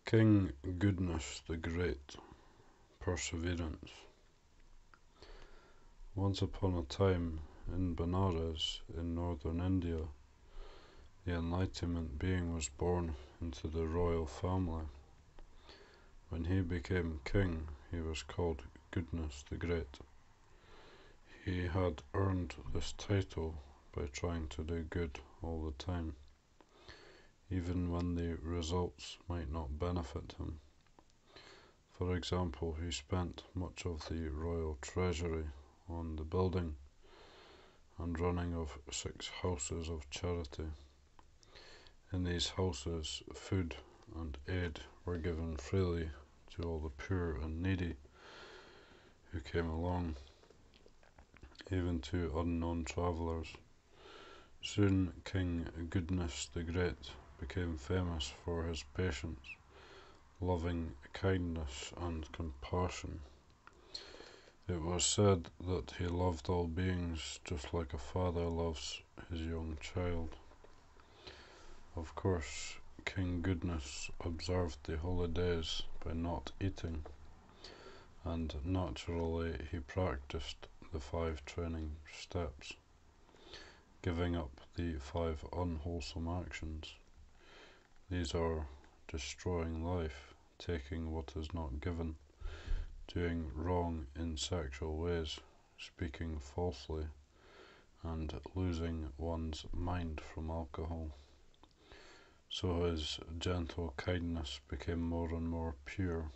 King Goodness the Great, Perseverance. Once upon a time, in Benares, in northern India, the Enlightenment being was born into the royal family. When he became king, he was called Goodness the Great. He had earned this title by trying to do good all the time, even when the results might not benefit him. For example, he spent much of the royal treasury on the building and running of 6 houses of charity. In these houses, food and aid were given freely to all the poor and needy who came along, even to unknown travellers. Soon King Goodness the Great became famous for his patience, loving kindness and compassion. It was said that he loved all beings just like a father loves his young child. Of course, King Goodness observed the holy days by not eating, and naturally he practiced the 5 training steps, giving up the 5 unwholesome actions. These are destroying life, taking what is not given, doing wrong in sexual ways, speaking falsely, and losing one's mind from alcohol. So his gentle kindness became more and more pure.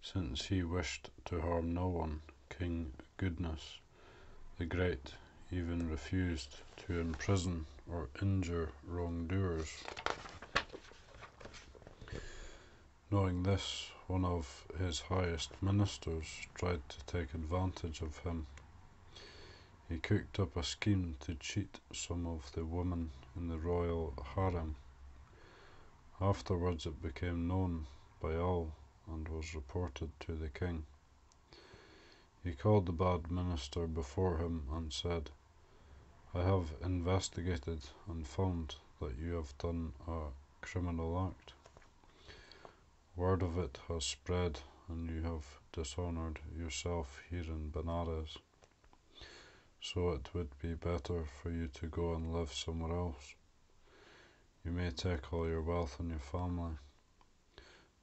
Since he wished to harm no one, King Goodness the Great even refused to imprison or injure wrongdoers. Knowing this, one of his highest ministers tried to take advantage of him. He cooked up a scheme to cheat some of the women in the royal harem. Afterwards it became known by all and was reported to the king. He called the bad minister before him and said, "I have investigated and found that you have done a criminal act. Word of it has spread and you have dishonored yourself here in Benares. So it would be better for you to go and live somewhere else. You may take all your wealth and your family.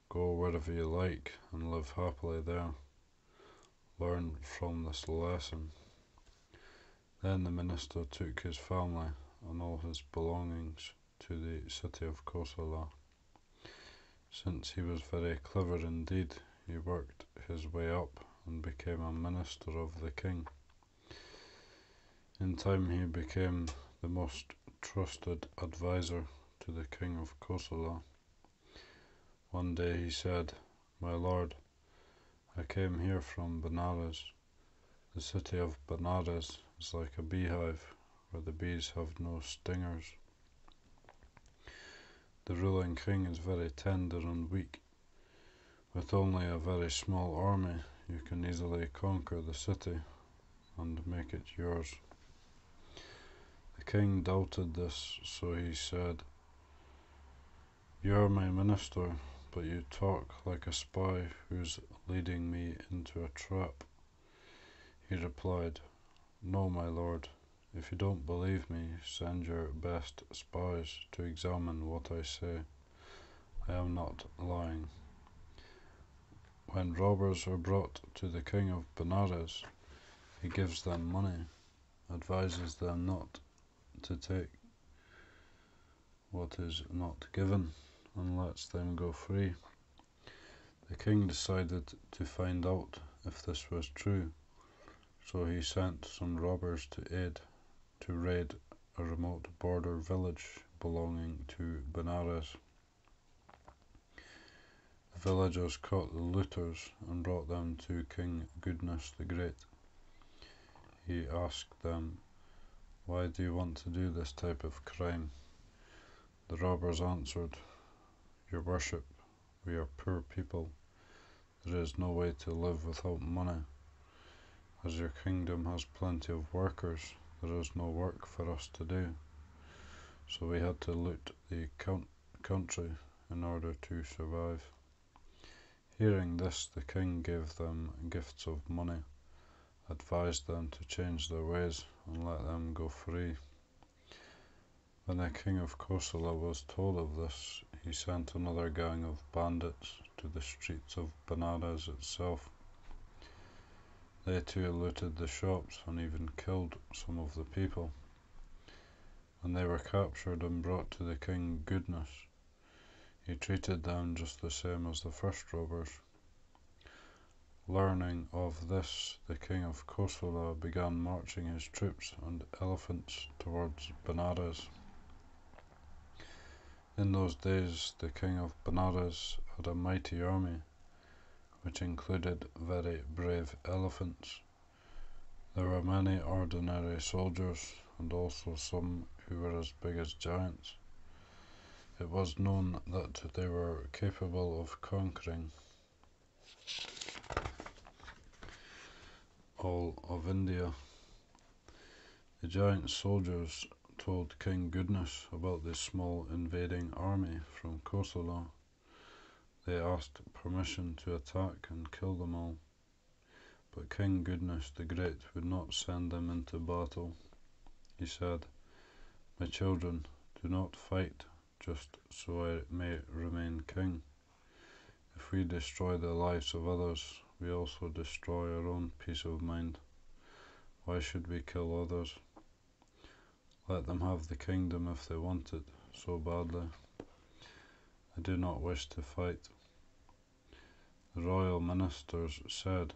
Go wherever you like and live happily there. Learn from this lesson." Then the minister took his family and all his belongings to the city of Kosala. Since he was very clever indeed, he worked his way up and became a minister of the king. In time he became the most trusted advisor to the king of Kosala. One day he said, "My lord, I came here from Benares. The city of Benares is like a beehive where the bees have no stingers. The ruling king is very tender and weak. With only a very small army, you can easily conquer the city and make it yours." The king doubted this, so he said, "You are my minister, but you talk like a spy who's leading me into a trap." He replied, "No, my lord, if you don't believe me, send your best spies to examine what I say. I am not lying." When robbers are brought to the king of Benares, he gives them money, advises them not to take what is not given, and lets them go free. The king decided to find out if this was true, so he sent some robbers to raid a remote border village belonging to Benares. The villagers caught the looters and brought them to King Goodness the Great. He asked them, "Why do you want to do this type of crime?" The robbers answered, "Your worship, we are poor people. There is no way to live without money. As your kingdom has plenty of workers, there is no work for us to do. So we had to loot the country in order to survive. Hearing this, the king gave them gifts of money, advised them to change their ways and let them go free. When the king of Kosala was told of this, he sent another gang of bandits to the streets of Benares itself. They too looted the shops and even killed some of the people. When they were captured and brought to the king Goodness, he treated them just the same as the first robbers. Learning of this, the king of Kosala began marching his troops and elephants towards Benares. In those days, the king of Benares had a mighty army, which included very brave elephants. There were many ordinary soldiers and also some who were as big as giants. It was known that they were capable of conquering all of India. The giant soldiers told King Goodness about the small invading army from Kosala. They asked permission to attack and kill them all, but King Goodness the Great would not send them into battle. He said, "My children, do not fight just so I may remain king. If we destroy the lives of others, we also destroy our own peace of mind. Why should we kill others? Let them have the kingdom if they want it so badly. I do not wish to fight." The royal ministers said,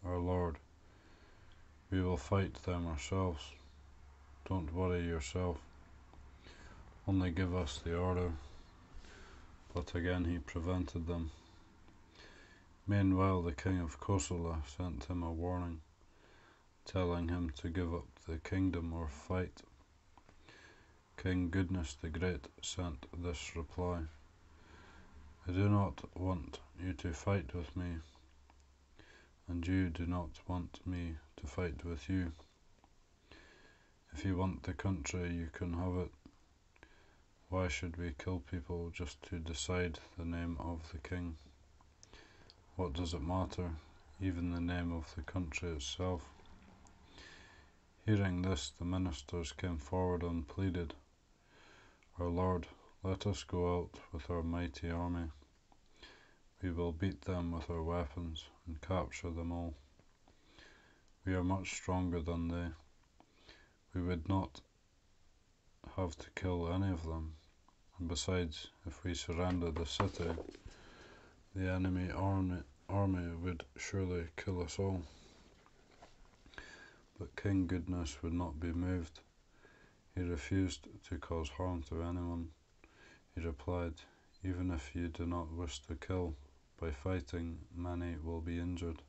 "Our lord, we will fight them ourselves. Don't worry yourself. Only give us the order." But again he prevented them. Meanwhile, the king of Kosala sent him a warning, telling him to give up the kingdom or fight. King Goodness the Great sent this reply: "I do not want you to fight with me, and you do not want me to fight with you. If you want the country, you can have it. Why should we kill people just to decide the name of the king? What does it matter, even the name of the country itself?" Hearing this, the ministers came forward and pleaded, "Our lord, let us go out with our mighty army. We will beat them with our weapons and capture them all. We are much stronger than they. We would not have to kill any of them, and besides, if we surrender the city, the enemy army would surely kill us all." But King Goodness would not be moved. He refused to cause harm to anyone. He replied, "Even if you do not wish to kill, by fighting many will be injured.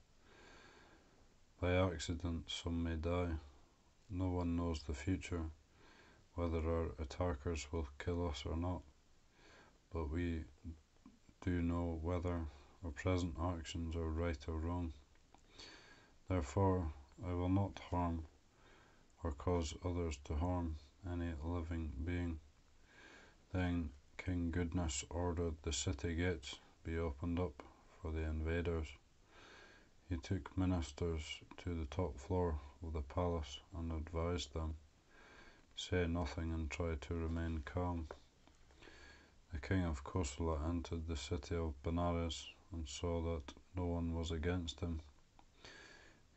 By accident some may die. No one knows the future, whether our attackers will kill us or not, but we do know whether our present actions are right or wrong. Therefore I will not harm or cause others to harm any living being." Then King Goodness ordered the city gates be opened up for the invaders. He took ministers to the top floor of the palace and advised them, "Say nothing and try to remain calm." The king of Kosala entered the city of Benares and saw that no one was against him.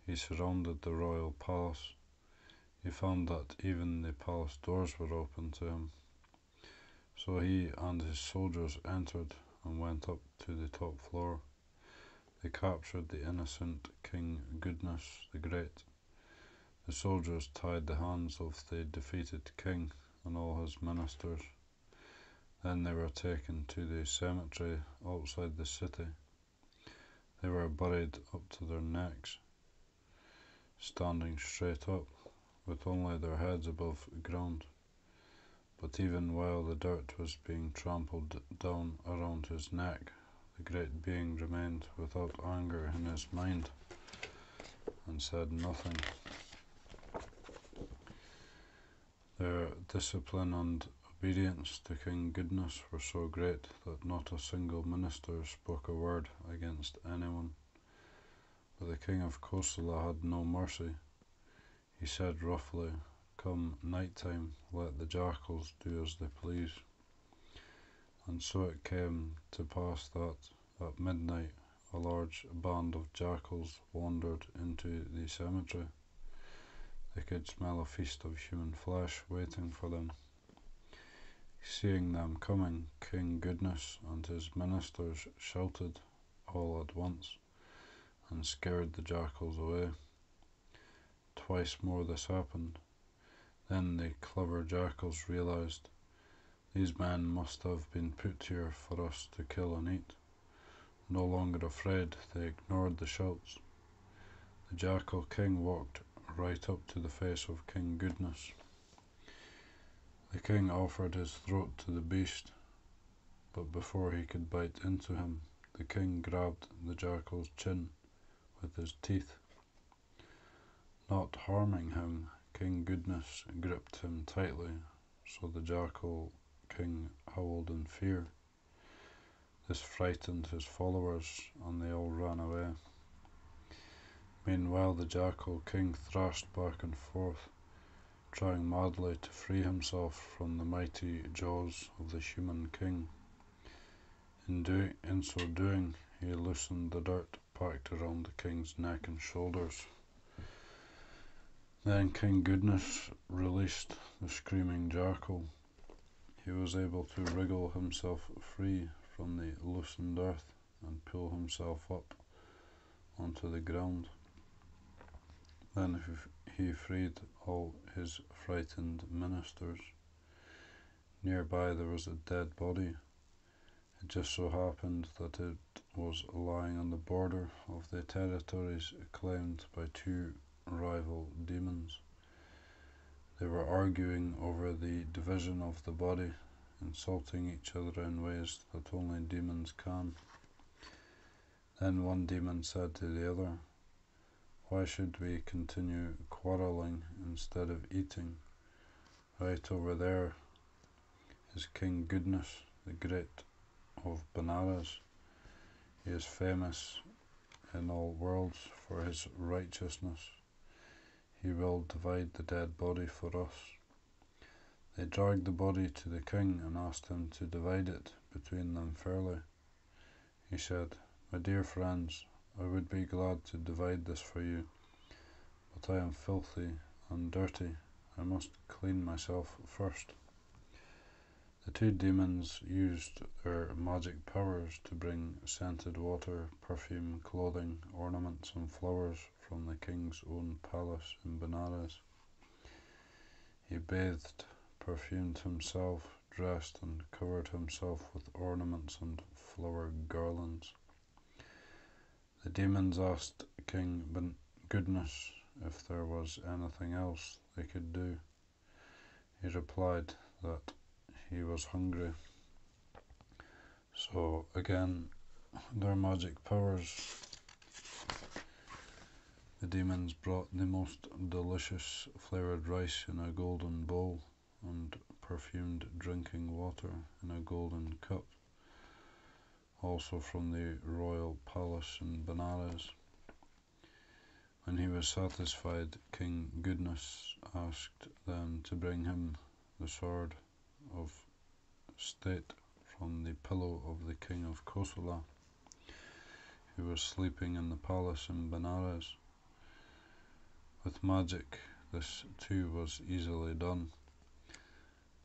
He surrounded the royal palace. He found that even the palace doors were open to him. So he and his soldiers entered and went up to the top floor. They captured the innocent King Goodness the Great. The soldiers tied the hands of the defeated king and all his ministers. Then they were taken to the cemetery outside the city. They were buried up to their necks, standing straight up, with only their heads above ground. But even while the dirt was being trampled down around his neck, the great being remained without anger in his mind and said nothing. Their discipline and obedience to King Goodness were so great that not a single minister spoke a word against anyone. But the king of Kosala had no mercy. He said roughly, "Come night time, let the jackals do as they please." And so it came to pass that at midnight a large band of jackals wandered into the cemetery. They could smell a feast of human flesh waiting for them. Seeing them coming, King Goodness and his ministers shouted all at once and scared the jackals away. Twice more this happened. Then the clever jackals realized, "These men must have been put here for us to kill and eat." No longer afraid, they ignored the shouts. The Jackal King walked right up to the face of King Goodness. The king offered his throat to the beast, but before he could bite into him, the king grabbed the jackal's chin with his teeth. Not harming him, King Goodness gripped him tightly, so the Jackal King howled in fear. This frightened his followers, and they all ran away. Meanwhile, the Jackal King thrashed back and forth, trying madly to free himself from the mighty jaws of the human king. In so doing, he loosened the dirt packed around the king's neck and shoulders. Then King Goodness released the screaming jackal. He was able to wriggle himself free from the loosened earth and pull himself up onto the ground. Then he freed all his frightened ministers. Nearby there was a dead body. It just so happened that it was lying on the border of the territories claimed by two rival demons. They were arguing over the division of the body, insulting each other in ways that only demons can. Then one demon said to the other, "Why should we continue quarreling instead of eating? Right over there is King Goodness, the Great of Benares. He is famous in all worlds for his righteousness. He will divide the dead body for us." They dragged the body to the king and asked him to divide it between them fairly. He said, "My dear friends, I would be glad to divide this for you, but I am filthy and dirty. I must clean myself first." The two demons used their magic powers to bring scented water, perfume, clothing, ornaments and flowers from the king's own palace in Benares. He bathed, perfumed himself, dressed and covered himself with ornaments and flower garlands. The demons asked King Goodness if there was anything else they could do. He replied that he was hungry. So again, their magic powers, the demons brought the most delicious flavoured rice in a golden bowl and perfumed drinking water in a golden cup, also from the royal palace in Benares. When he was satisfied, King Goodness asked them to bring him the sword of state from the pillow of the king of Kosala, who was sleeping in the palace in Benares. With magic, this too was easily done.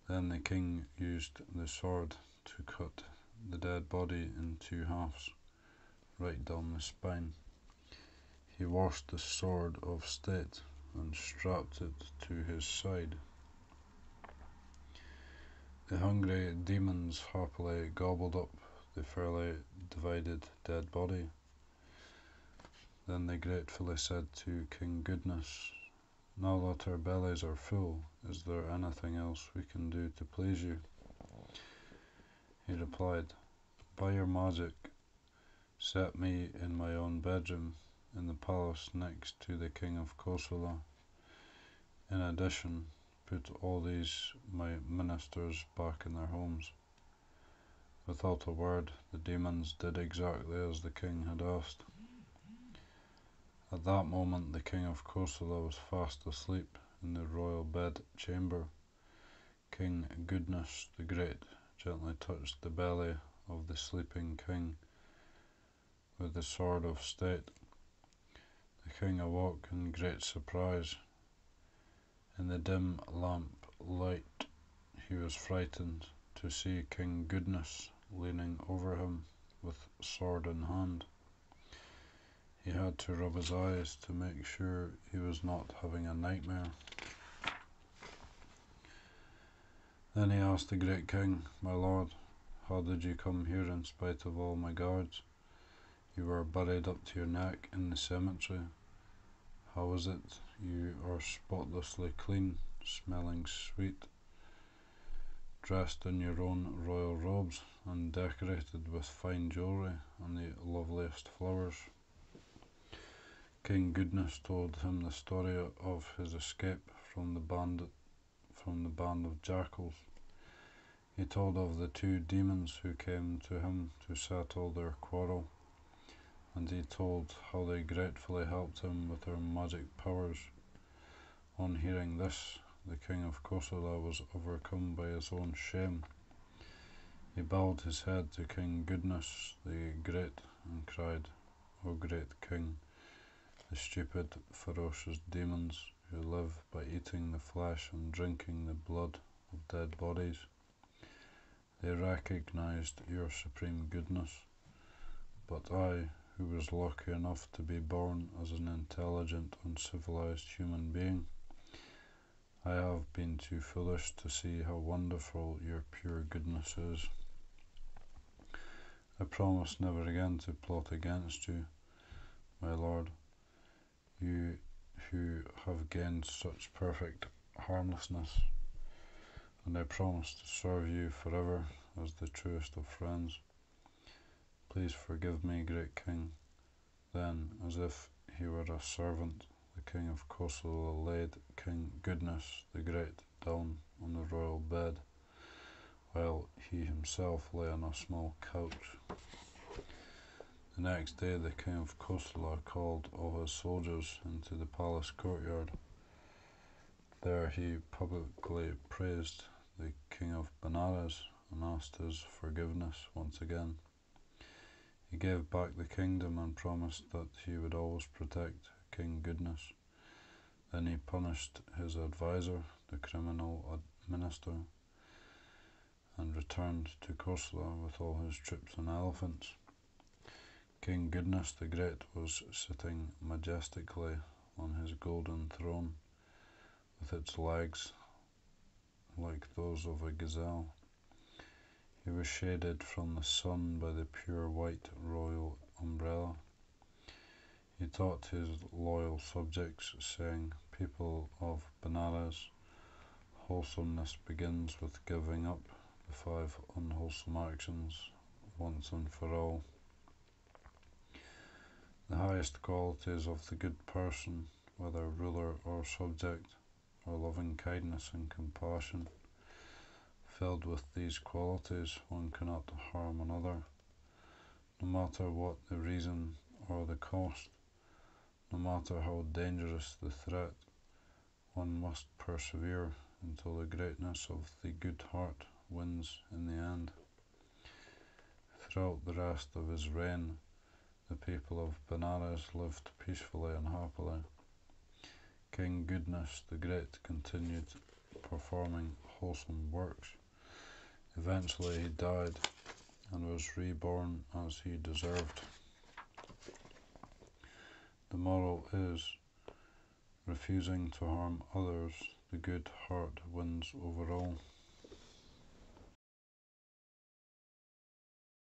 Then the king used the sword to cut the dead body in two halves, right down the spine. He washed the sword of state and strapped it to his side. The hungry demons happily gobbled up the fairly divided dead body. Then they gratefully said to King Goodness, "Now that our bellies are full, is there anything else we can do to please you?" He replied, "By your magic, set me in my own bedroom in the palace next to the king of Kosala. In addition, put all these my ministers back in their homes. Without a word, the demons did exactly as the king had asked. At that moment, the king of Kosala was fast asleep in the royal bed chamber. King Goodness the Great gently touched the belly of the sleeping king with the sword of state. The king awoke in great surprise. In the dim lamp light, he was frightened to see King Goodness leaning over him with sword in hand. He had to rub his eyes to make sure he was not having a nightmare. Then he asked the great king, "My lord, how did you come here in spite of all my guards? You were buried up to your neck in the cemetery. How is it you are spotlessly clean, smelling sweet, dressed in your own royal robes, and decorated with fine jewellery and the loveliest flowers?" King Goodness told him the story of his escape from the band of jackals. He told of the two demons who came to him to settle their quarrel, and he told how they gratefully helped him with their magic powers. On hearing this, the king of Kosala was overcome by his own shame. He bowed his head to King Goodness the Great and cried, "O great king, the stupid, ferocious demons who live by eating the flesh and drinking the blood of dead bodies, they recognized your supreme goodness, but I, who was lucky enough to be born as an intelligent and civilized human being, I have been too foolish to see how wonderful your pure goodness is. I promise never again to plot against you, my lord, you who have gained such perfect harmlessness, and I promise to serve you forever as the truest of friends. Please forgive me, great king." Then, as if he were a servant, the king of Kosala laid King Goodness the Great down on the royal bed, while he himself lay on a small couch. The next day, the king of Kosala called all his soldiers into the palace courtyard. There he publicly praised the king of Benares and asked his forgiveness once again. He gave back the kingdom and promised that he would always protect King Goodness. Then he punished his advisor, the criminal minister, and returned to Kosala with all his troops and elephants. King Goodness the Great was sitting majestically on his golden throne, with its legs like those of a gazelle. He was shaded from the sun by the pure white royal umbrella. He taught his loyal subjects, saying, "People of Benares, wholesomeness begins with giving up the 5 unwholesome actions once and for all. The highest qualities of the good person, whether ruler or subject, are loving kindness and compassion. Filled with these qualities, one cannot harm another, no matter what the reason or the cost, no matter how dangerous the threat. One must persevere until the greatness of the good heart wins in the end." Throughout the rest of his reign, the people of Benares lived peacefully and happily. King Goodness the Great continued performing wholesome works. Eventually he died and was reborn as he deserved. The moral is, refusing to harm others, the good heart wins over all.